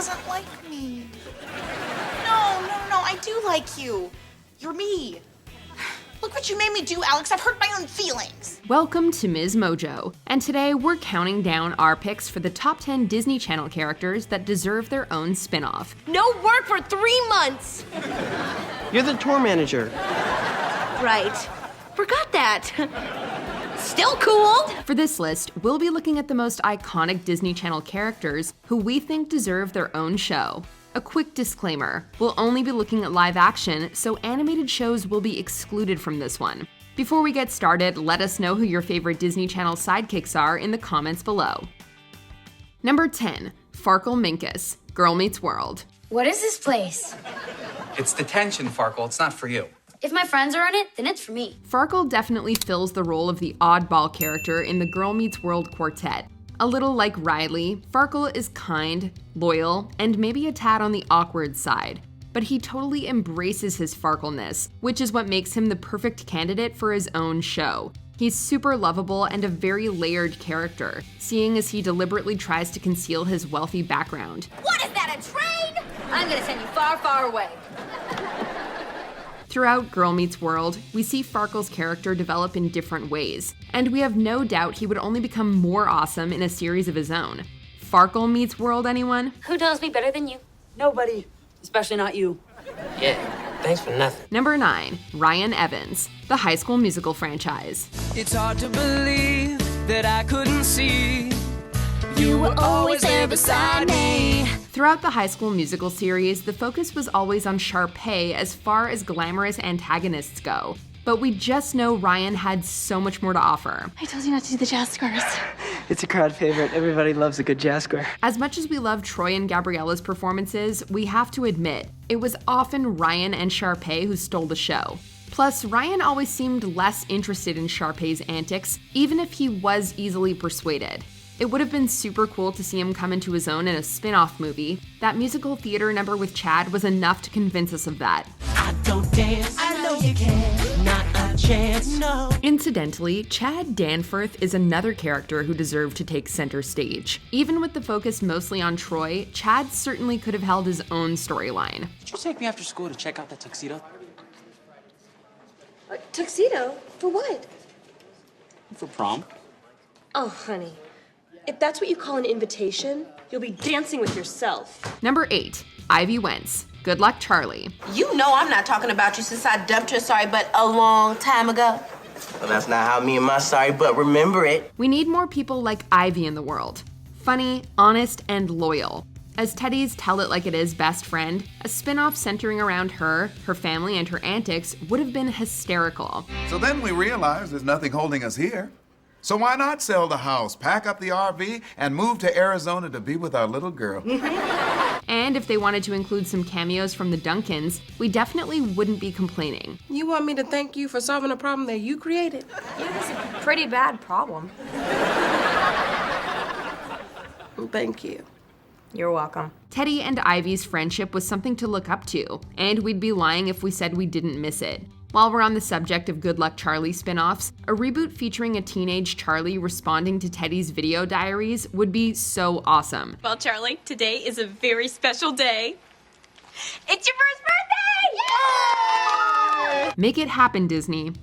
doesn't like me. No, I do like you. You're me. Look what you made me do, Alex. I've hurt my own feelings. Welcome to MsMojo, and today we're counting down our picks for the top 10 Disney Channel characters that deserve their own spin-off. No work for 3 months! You're the tour manager. Right. Forgot that. Still cool! For this list, we'll be looking at the most iconic Disney Channel characters who we think deserve their own show. A quick disclaimer, we'll only be looking at live action, so animated shows will be excluded from this one. Before we get started, let us know who your favorite Disney Channel sidekicks are in the comments below. Number 10, Farkle Minkus, Girl Meets World. What is this place? It's detention, Farkle. It's not for you. If my friends are in it, then it's for me. Farkle definitely fills the role of the oddball character in the Girl Meets World quartet. A little like Riley, Farkle is kind, loyal, and maybe a tad on the awkward side. But he totally embraces his Farkleness, which is what makes him the perfect candidate for his own show. He's super lovable and a very layered character, seeing as he deliberately tries to conceal his wealthy background. What is that, a train? I'm gonna send you far, far away. Throughout Girl Meets World, we see Farkle's character develop in different ways, and we have no doubt he would only become more awesome in a series of his own. Farkle Meets World, anyone? Who knows me better than you? Nobody, especially not you. Yeah, thanks for nothing. Number 9, Ryan Evans, the High School Musical franchise. It's hard to believe that I couldn't see. You were always there beside me. Throughout the High School Musical series, the focus was always on Sharpay as far as glamorous antagonists go. But we just know Ryan had so much more to offer. I told you not to do the jazz squares. It's a crowd favorite. Everybody loves a good jazz square. As much as we love Troy and Gabriella's performances, we have to admit, it was often Ryan and Sharpay who stole the show. Plus, Ryan always seemed less interested in Sharpay's antics, even if he was easily persuaded. It would have been super cool to see him come into his own in a spin-off movie. That musical theater number with Chad was enough to convince us of that. I don't dance, I know you can, not a chance, no. Incidentally, Chad Danforth is another character who deserved to take center stage. Even with the focus mostly on Troy, Chad certainly could have held his own storyline. Did you take me after school to check out that tuxedo? Tuxedo? For what? For prom. Oh, honey. If that's what you call an invitation, you'll be dancing with yourself. Number 8, Ivy Wentz, Good Luck Charlie. You know I'm not talking about you since I dumped your sorry butt a long time ago. Well, that's not how me and my sorry butt remember it. We need more people like Ivy in the world. Funny, honest, and loyal. As Teddy's tell-it-like-it-is best friend, a spin-off centering around her, her family, and her antics would have been hysterical. So then we realized there's nothing holding us here. So why not sell the house, pack up the RV, and move to Arizona to be with our little girl? And if they wanted to include some cameos from the Duncans, we definitely wouldn't be complaining. You want me to thank you for solving a problem that you created? Yeah, it's a pretty bad problem. Thank you. You're welcome. Teddy and Ivy's friendship was something to look up to, and we'd be lying if we said we didn't miss it. While we're on the subject of Good Luck Charlie spin-offs, a reboot featuring a teenage Charlie responding to Teddy's video diaries would be so awesome. Well, Charlie, today is a very special day. It's your first birthday! Yay! Make it happen, Disney.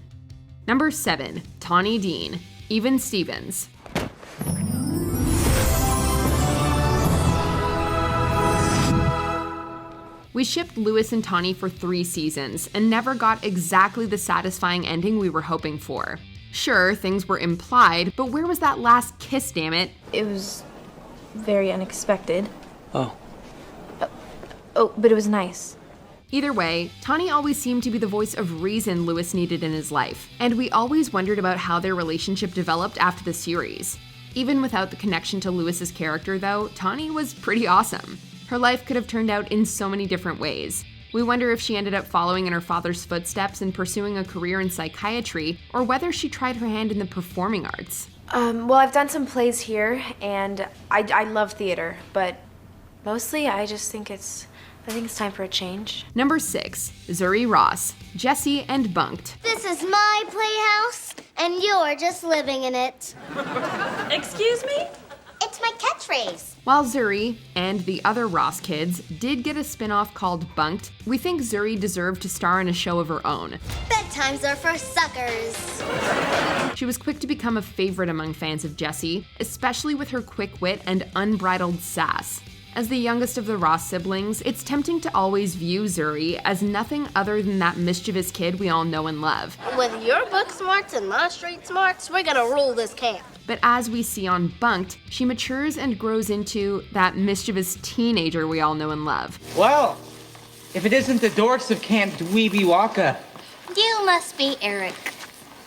Number 7, Tawny Dean, Even Stevens. We shipped Lewis and Tawny for 3 seasons and never got exactly the satisfying ending we were hoping for. Sure, things were implied, but where was that last kiss, damn it? It was very unexpected. Oh. But it was nice. Either way, Tawny always seemed to be the voice of reason Lewis needed in his life, and we always wondered about how their relationship developed after the series. Even without the connection to Lewis's character, though, Tawny was pretty awesome. Her life could have turned out in so many different ways. We wonder if she ended up following in her father's footsteps and pursuing a career in psychiatry, or whether she tried her hand in the performing arts. Well, I've done some plays here, and I love theater, but mostly I think it's time for a change. Number 6, Zuri Ross, Jessie and Bunked. This is my playhouse, and you're just living in it. Excuse me? It's It's my catchphrase. While Zuri and the other Ross kids did get a spin-off called Bunked, we think Zuri deserved to star in a show of her own. Bedtimes are for suckers. She was quick to become a favorite among fans of Jessie, especially with her quick wit and unbridled sass. As the youngest of the Ross siblings, it's tempting to always view Zuri as nothing other than that mischievous kid we all know and love. With your book smarts and my street smarts, we're gonna rule this camp. But as we see on Bunked, she matures and grows into that mischievous teenager we all know and love. Well, if it isn't the dorks of Camp Dweeby Waka. You must be Eric.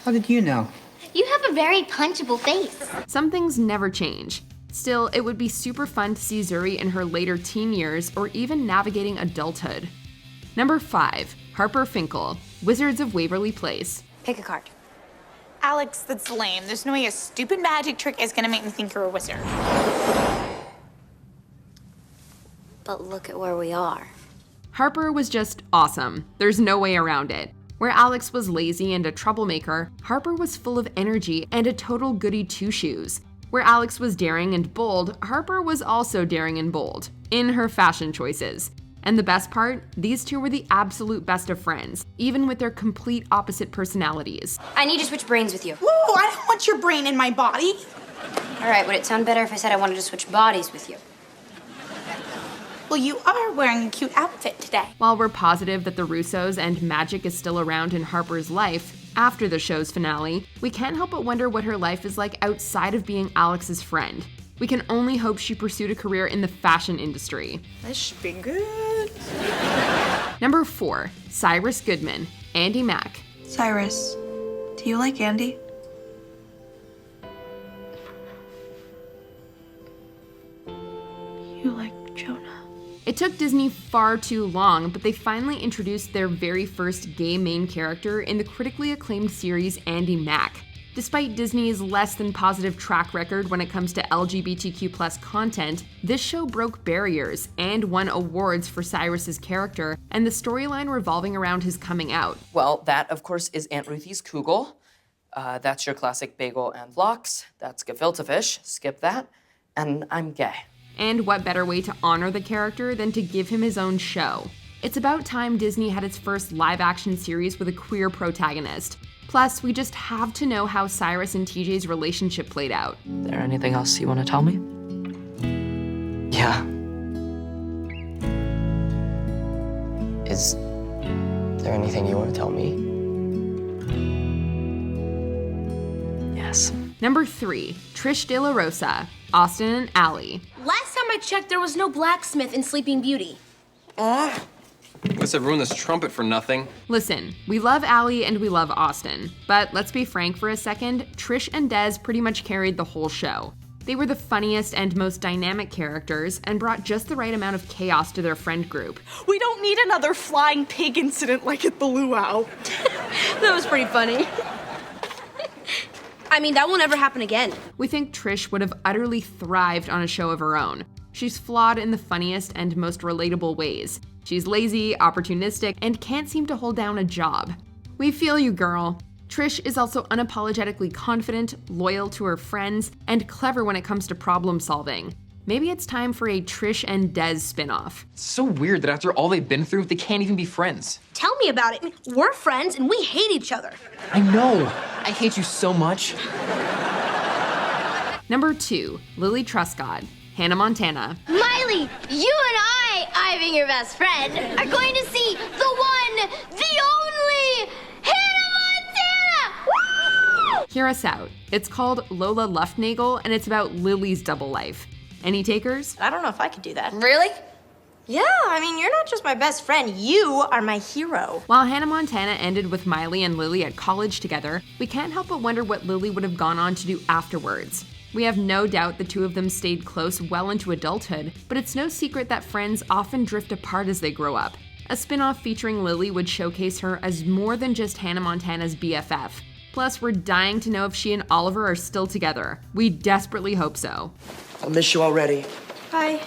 How did you know? You have a very punchable face. Some things never change. Still, it would be super fun to see Zuri in her later teen years or even navigating adulthood. Number 5, Harper Finkel, Wizards of Waverly Place. Pick a card. Alex, that's lame. There's no way a stupid magic trick is gonna make me think you're a wizard. But look at where we are. Harper was just awesome. There's no way around it. Where Alex was lazy and a troublemaker, Harper was full of energy and a total goody two-shoes. Where Alex was daring and bold, Harper was also daring and bold, in her fashion choices. And the best part, these two were the absolute best of friends, even with their complete opposite personalities. I need to switch brains with you. Whoa, I don't want your brain in my body. All right, would it sound better if I said I wanted to switch bodies with you? Well, you are wearing a cute outfit today. While we're positive that the Russos and magic is still around in Harper's life, after the show's finale, we can't help but wonder what her life is like outside of being Alex's friend. We can only hope she pursued a career in the fashion industry. This should be good. Number 4, Cyrus Goodman, Andy Mack. Cyrus, do you like Andy? You like Jonah. It took Disney far too long, but they finally introduced their very first gay main character in the critically acclaimed series Andy Mack. Despite Disney's less than positive track record when it comes to LGBTQ+ content, this show broke barriers and won awards for Cyrus's character and the storyline revolving around his coming out. Well, that, of course, is Aunt Ruthie's kugel. That's your classic bagel and lox. That's gefilte fish. Skip that. And I'm gay. And what better way to honor the character than to give him his own show? It's about time Disney had its first live-action series with a queer protagonist. Plus, we just have to know how Cyrus and TJ's relationship played out. There anything else you want to tell me? Yeah. Is there anything you want to tell me? Yes. Number 3, Trish De La Rosa, Austin and Allie. Last time I checked, there was no blacksmith in Sleeping Beauty. Guess I ruined this trumpet for nothing. Listen, we love Allie and we love Austin, but let's be frank for a second, Trish and Des pretty much carried the whole show. They were the funniest and most dynamic characters and brought just the right amount of chaos to their friend group. We don't need another flying pig incident like at the luau. That was pretty funny. I mean, that won't ever happen again. We think Trish would have utterly thrived on a show of her own. She's flawed in the funniest and most relatable ways. She's lazy, opportunistic, and can't seem to hold down a job. We feel you, girl. Trish is also unapologetically confident, loyal to her friends, and clever when it comes to problem solving. Maybe it's time for a Trish and Des spinoff. It's so weird that after all they've been through, they can't even be friends. Tell me about it. We're friends and we hate each other. I know. I hate you so much. Number 2, Lily Truscott, Hannah Montana. Miley, you and I being your best friend, are going to see the one, the only Hannah Montana! Woo! Hear us out. It's called Lola Luftnagel, and it's about Lily's double life. Any takers? I don't know if I could do that. Really? Yeah, I mean, you're not just my best friend, you are my hero. While Hannah Montana ended with Miley and Lily at college together, we can't help but wonder what Lily would have gone on to do afterwards. We have no doubt the two of them stayed close well into adulthood, but it's no secret that friends often drift apart as they grow up. A spin-off featuring Lily would showcase her as more than just Hannah Montana's BFF. Plus, we're dying to know if she and Oliver are still together. We desperately hope so. I'll miss you already. Bye.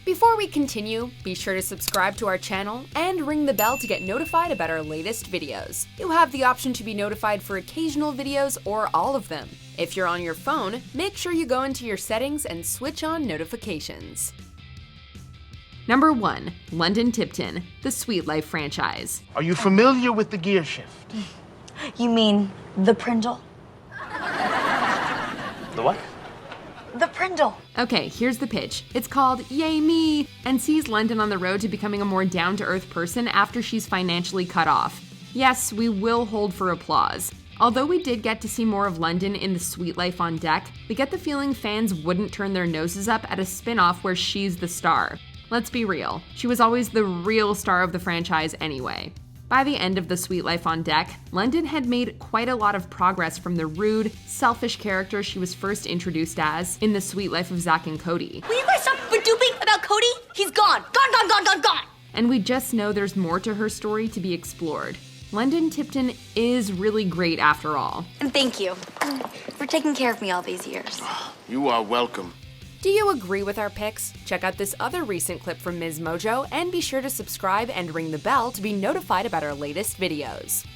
Before we continue, be sure to subscribe to our channel and ring the bell to get notified about our latest videos. You have the option to be notified for occasional videos or all of them. If you're on your phone, make sure you go into your settings and switch on notifications. Number 1. London Tipton, the Sweet Life franchise. Are you familiar with the gear shift? You mean the Prindle? The what? The Prindle. Okay, here's the pitch. It's called Yay Me, and sees London on the road to becoming a more down-to-earth person after she's financially cut off. Yes, we will hold for applause. Although we did get to see more of London in the Sweet Life on deck, we get the feeling fans wouldn't turn their noses up at a spin-off where she's the star. Let's be real, she was always the real star of the franchise anyway. By the end of the Sweet Life on deck, London had made quite a lot of progress from the rude, selfish character she was first introduced as in The Sweet Life of Zack and Cody. Will you guys stop duping about Cody? He's gone. Gone. And we just know there's more to her story to be explored. London Tipton is really great after all. And thank you for taking care of me all these years. You are welcome. Do you agree with our picks? Check out this other recent clip from MsMojo and be sure to subscribe and ring the bell to be notified about our latest videos.